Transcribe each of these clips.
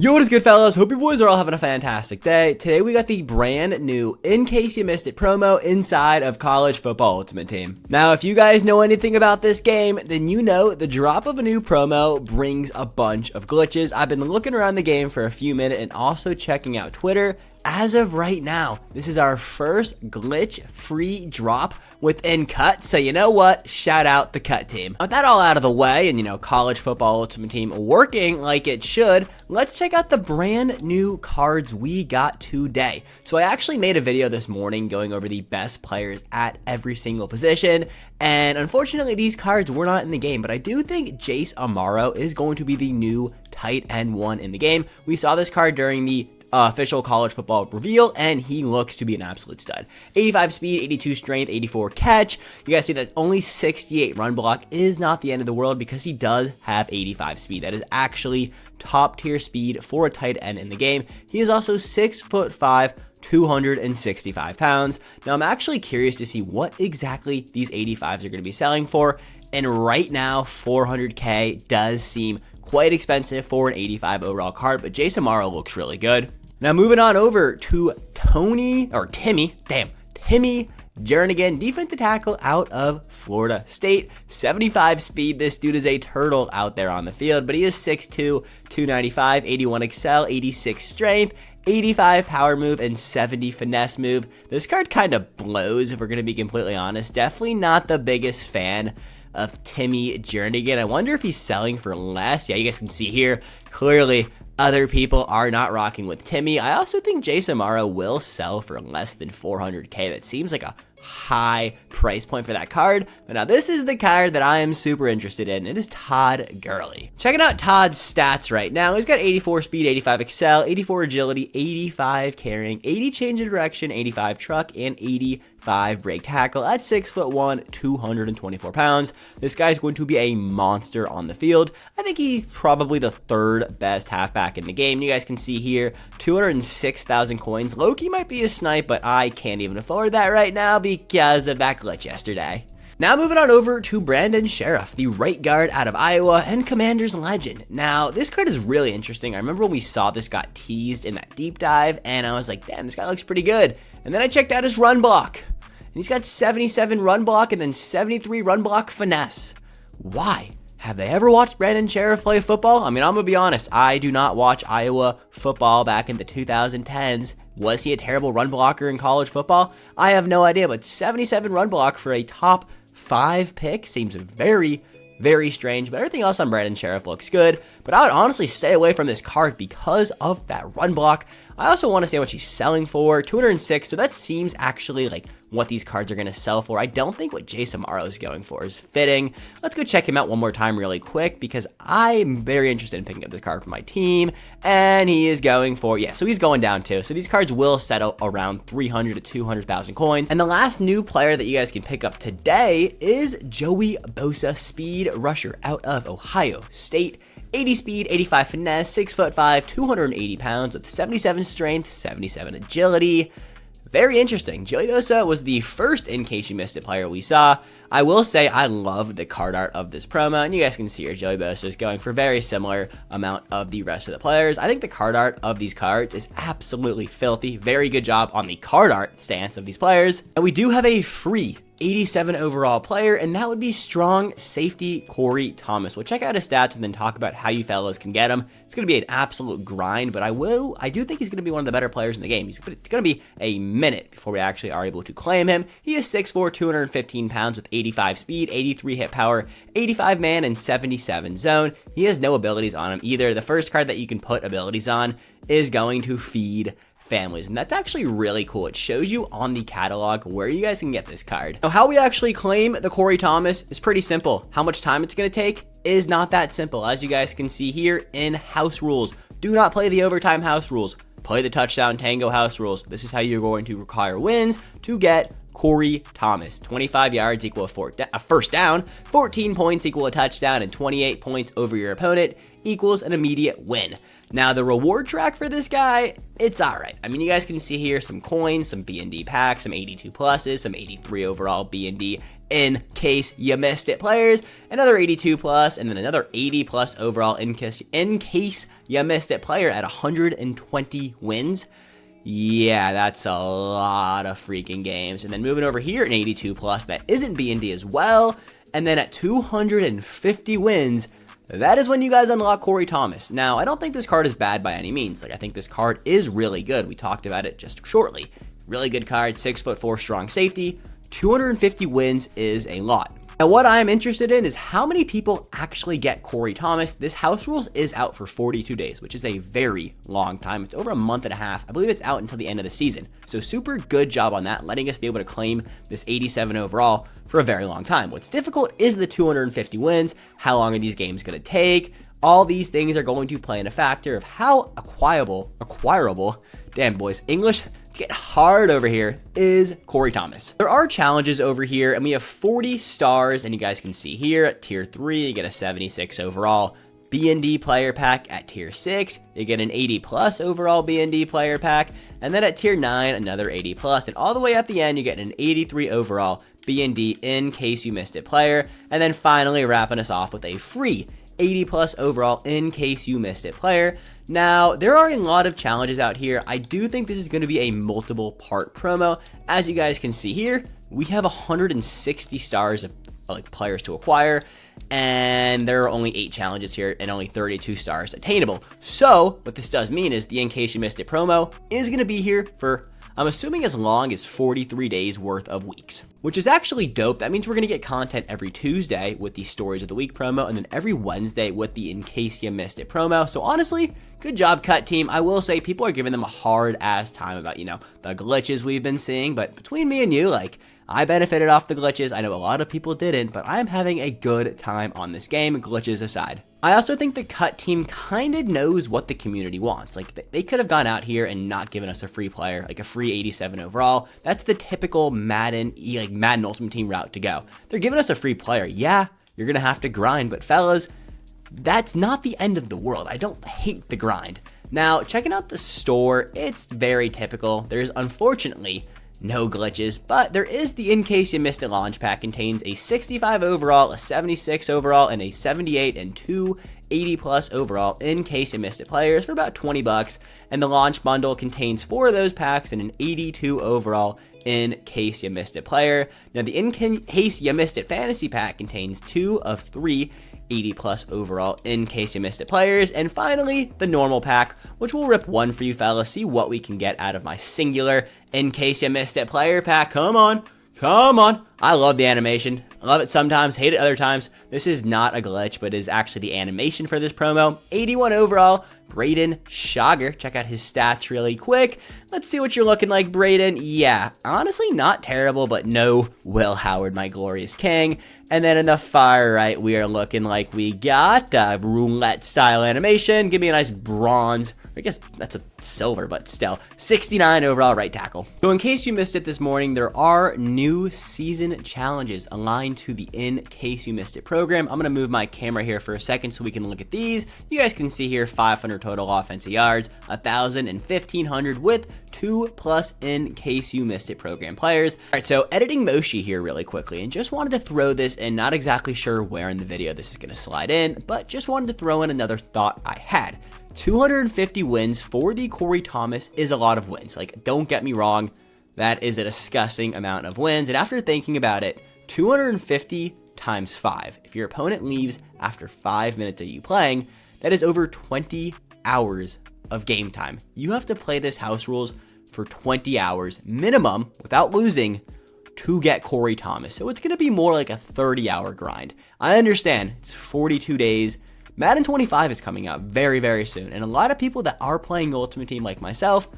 Yo, what is good, fellas? Hope you boys are all having a fantastic day. Today we got the brand new In Case You Missed It promo inside of College Football Ultimate Team. Now, if you guys know anything about this game, then you know the drop of a new promo brings a bunch of glitches. I've been looking around the game for a few minutes and also checking out Twitter. As of right now, this is our first glitch-free drop within Cut, so you know what? Shout out the Cut team. With that all out of the way, and College Football Ultimate Team working like it should, let's check out the brand new cards we got today. So I actually made a video this morning going over the best players at every single position, and unfortunately these cards were not in the game, but I do think Jace Amaro is going to be the new tight end one in the game. We saw this card during the official college football reveal, and he looks to be an absolute stud. 85 speed, 82 strength, 84 catch. You guys see that only 68 run block is not the end of the world because he does have 85 speed. That is actually top tier speed for a tight end in the game. He is also 6'5", 265 pounds. Now I'm actually curious to see what exactly these 85s are going to be selling for, and right now 400k does seem quite expensive for an 85 overall card, but Jace Amaro looks really good. Now moving on over to Timmy Jernigan, defensive tackle out of Florida State. 75 speed. This dude is a turtle out there on the field, but he is 6'2", 295, 81 excel, 86 strength, 85 power move, and 70 finesse move. This card kind of blows, if we're going to be completely honest. Definitely not the biggest fan of Timmy Jernigan. I wonder if he's selling for less. Yeah, you guys can see here, clearly other people are not rocking with Timmy. I also think Jace Amaro will sell for less than 400k. That seems like a high price point for that card. But now this is the card that I am super interested in. It is Todd Gurley. Checking out Todd's stats right now. He's got 84 speed, 85 excel, 84 agility, 85 carrying, 80 change of direction, 85 truck, and 85 break tackle at 6'1", 224 pounds. This guy's going to be a monster on the field. I think he's probably the third best halfback in the game. You guys can see here, 206,000 coins. Loki might be a snipe, but I can't even afford that right now because of that glitch yesterday. Now moving on over to Brandon Sheriff, the right guard out of Iowa and Commanders legend. Now this card is really interesting. I remember when we saw this got teased in that deep dive, and I was like, damn, this guy looks pretty good. And then I checked out his run block, and he's got 77 run block and then 73 run block finesse. Why? Have they ever watched Brandon Sheriff play football? I mean, I'm going to be honest. I do not watch Iowa football back in the 2010s. Was he a terrible run blocker in college football? I have no idea, but 77 run block for a top 5 pick seems very, very strange, but everything else on Brandon Sheriff looks good. But I would honestly stay away from this card because of that run block. I also want to see how much he's selling for, 206, so that seems actually like what these cards are going to sell for. I don't think what Jace Amaro is going for is fitting. Let's go check him out one more time really quick because I'm very interested in picking up this card for my team, and he is going for, yeah, so he's going down too. So these cards will settle around 300 to 200,000 coins. And the last new player that you guys can pick up today is Joey Bosa, speed rusher out of Ohio State. 80 speed, 85 finesse, 6'5", 280 pounds with 77 strength, 77 agility. Very interesting. Joey Bosa was the first In Case You Missed It player we saw. I will say I love the card art of this promo, and you guys can see here Joey Bosa is going for very similar amount of the rest of the players. I think the card art of these cards is absolutely filthy. Very good job on the card art stance of these players. And we do have a free 87 overall player, and that would be strong safety Corey Thomas. We'll check out his stats and then talk about how you fellas can get him. It's going to be an absolute grind, but I do think he's going to be one of the better players in the game. It's going to be a minute before we actually are able to claim him. He is 6'4", 215 pounds with 85 speed, 83 hit power, 85 man, and 77 zone. He has no abilities on him either. The first card that you can put abilities on is going to feed families, and that's actually really cool. It shows you on the catalog where you guys can get this card. Now, how we actually claim the Corey Thomas is pretty simple. How much time it's going to take is not that simple. As you guys can see here in house rules, do not play the overtime house rules. Play the touchdown tango house rules. This is how you're going to require wins to get Corey Thomas. 25 yards equal a first down, 14 points equal a touchdown, and 28 points over your opponent equals an immediate win. Now, the reward track for this guy, it's alright. I mean, you guys can see here some coins, some B&D packs, some 82 pluses, some 83 overall B&D in case you missed it players, another 82 plus, and then another 80 plus overall in case you missed it player at 120 wins. Yeah, that's a lot of freaking games. And then moving over here, an 82 plus that isn't B&D as well. And then at 250 wins, that is when you guys unlock Corey Thomas. Now, I don't think this card is bad by any means. Like, I think this card is really good. We talked about it just shortly. Really good card, 6'4" strong safety. 250 wins is a lot. Now, what I'm interested in is how many people actually get Corey Thomas. This house rules is out for 42 days, which is a very long time. It's over a month and a half. I believe it's out until the end of the season. So super good job on that, letting us be able to claim this 87 overall for a very long time. What's difficult is the 250 wins. How long are these games going to take? All these things are going to play in a factor of how acquirable, damn boys, English, get hard over here, is Corey Thomas. There are challenges over here, and we have 40 stars, and you guys can see here at tier 3, you get a 76 overall B&D player pack. At tier 6, you get an 80 plus overall B&D player pack, and then at tier 9, another 80 plus, and all the way at the end, you get an 83 overall B&D in case you missed it player, and then finally wrapping us off with a free 80 plus overall in case you missed it player. Now, there are a lot of challenges out here. I do think this is going to be a multiple part promo. As you guys can see here, we have 160 stars of like players to acquire, and there are only 8 challenges here and only 32 stars attainable. So what this does mean is the In Case You Missed It promo is going to be here for, I'm assuming, as long as 43 days worth of weeks, which is actually dope. That means we're going to get content every Tuesday with the Stories of the Week promo, and then every Wednesday with the In Case You Missed It promo. So honestly, good job, Cut Team. I will say people are giving them a hard ass time about, you know, the glitches we've been seeing, but between me and you, like, I benefited off the glitches. I know a lot of people didn't, but I'm having a good time on this game, glitches aside. I also think the Cut Team kind of knows what the community wants. Like, they could have gone out here and not given us a free player, like a free 87 overall. That's the typical Madden Ultimate Team route to go. They're giving us a free player. Yeah, you're going to have to grind, but fellas, that's not the end of the world. I don't hate the grind. Now, checking out the store, it's very typical. There's unfortunately no glitches, but there is the In Case You Missed It launch pack. Contains a 65 overall, a 76 overall, and a 78 and 2 80 plus overall In Case You Missed It players for about 20 bucks. And the launch bundle contains 4 of those packs and an 82 overall In Case You Missed It player. Now, the In Case You Missed It fantasy pack contains 2 of 3 80 plus overall In Case You Missed It players. And finally, the normal pack, which will rip one for you fellas, see what we can get out of my singular In Case You Missed It player pack. Come on. I love the animation. I love it sometimes, hate it other times. This is not a glitch, but is actually the animation for this promo. 81 overall, Braden Shager. Check out his stats really quick. Let's see what you're looking like, Braden. Yeah, honestly, not terrible, but no Will Howard, my glorious king. And then in the far right, we are looking like we got a roulette style animation. Give me a nice bronze. I guess that's a silver, but still, 69 overall right tackle. So in case you missed it this morning, there are new season challenges aligned to the In Case You Missed It program. I'm going to move my camera here for a second so we can look at these. You guys can see here 500 total offensive yards, 1,000 and 1,500 with 2+ In Case You Missed It program players. All right, so editing Moshi here really quickly, and just wanted to throw this in, not exactly sure where in the video this is going to slide in, but just wanted to throw in another thought I had. 250 wins for the Corey Thomas is a lot of wins. Like, don't get me wrong, that is a disgusting amount of wins. And after thinking about it, 250 times 5. If your opponent leaves after 5 minutes of you playing, that is over 20 hours of game time. You have to play this house rules for 20 hours minimum without losing to get Corey Thomas. So it's going to be more like a 30-hour grind. I understand it's 42 days. Madden 25 is coming out very, very soon, and a lot of people that are playing Ultimate Team like myself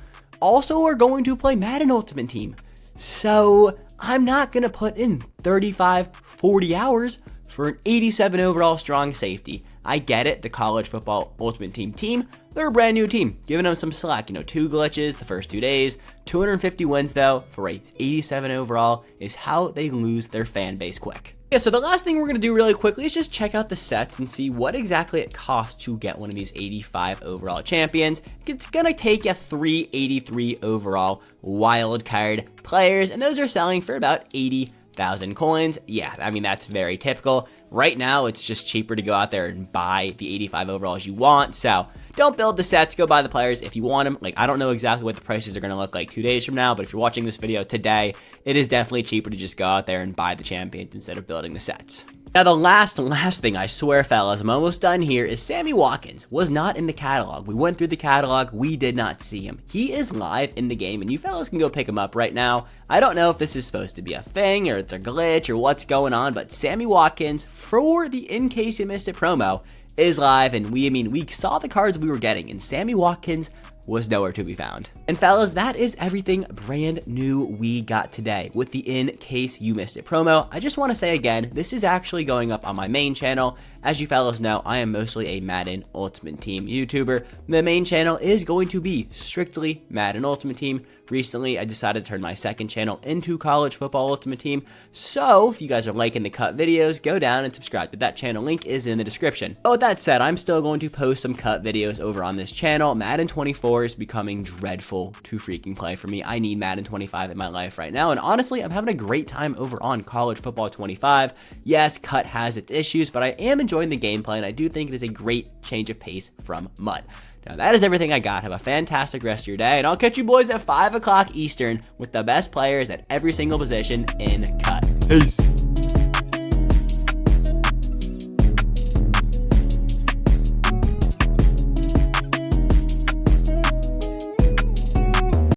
also are going to play Madden Ultimate Team. So I'm not going to put in 35, 40 hours for an 87 overall strong safety. I get it, the college football Ultimate Team, they're a brand new team, giving them some slack. 2 glitches the first 2 days, 250 wins though for a 87 overall is how they lose their fan base quick. Yeah, so the last thing we're going to do really quickly is just check out the sets and see what exactly it costs to get one of these 85 overall champions. It's going to take you 383 overall wild card players, and those are selling for about 80,000 coins. Yeah, I mean, that's very typical. Right now, it's just cheaper to go out there and buy the 85 overalls you want, so don't build the sets, go buy the players if you want them. Like, I don't know exactly what the prices are going to look like 2 days from now, but if you're watching this video today, it is definitely cheaper to just go out there and buy the champions instead of building the sets. Now, the last thing, I swear, fellas, I'm almost done here, is Sammy Watkins was not in the catalog. We went through the catalog, we did not see him. He is live in the game, and you fellas can go pick him up right now. I don't know if this is supposed to be a thing, or it's a glitch, or what's going on, but Sammy Watkins, for the In Case You Missed It promo, is live, and we saw the cards we were getting, and Sammy Watkins was nowhere to be found. And fellas, that is everything brand new we got today with the In Case You Missed It promo. I just want to say again, this is actually going up on my main channel. As you fellas know, I am mostly a Madden Ultimate Team YouTuber. The main channel is going to be strictly Madden Ultimate Team. Recently, I decided to turn my second channel into College Football Ultimate Team. So, if you guys are liking the cut videos, go down and subscribe to that channel. Link is in the description. But with that said, I'm still going to post some cut videos over on this channel. Madden 24 is becoming dreadful to freaking play for me. I need Madden 25 in my life right now. And honestly, I'm having a great time over on College Football 25. Yes, cut has its issues, but I am enjoying the gameplay, and I do think it is a great change of pace from MUT. Now, that is everything I got. Have a fantastic rest of your day, and I'll catch you boys at 5 o'clock Eastern with the best players at every single position in cut. Peace.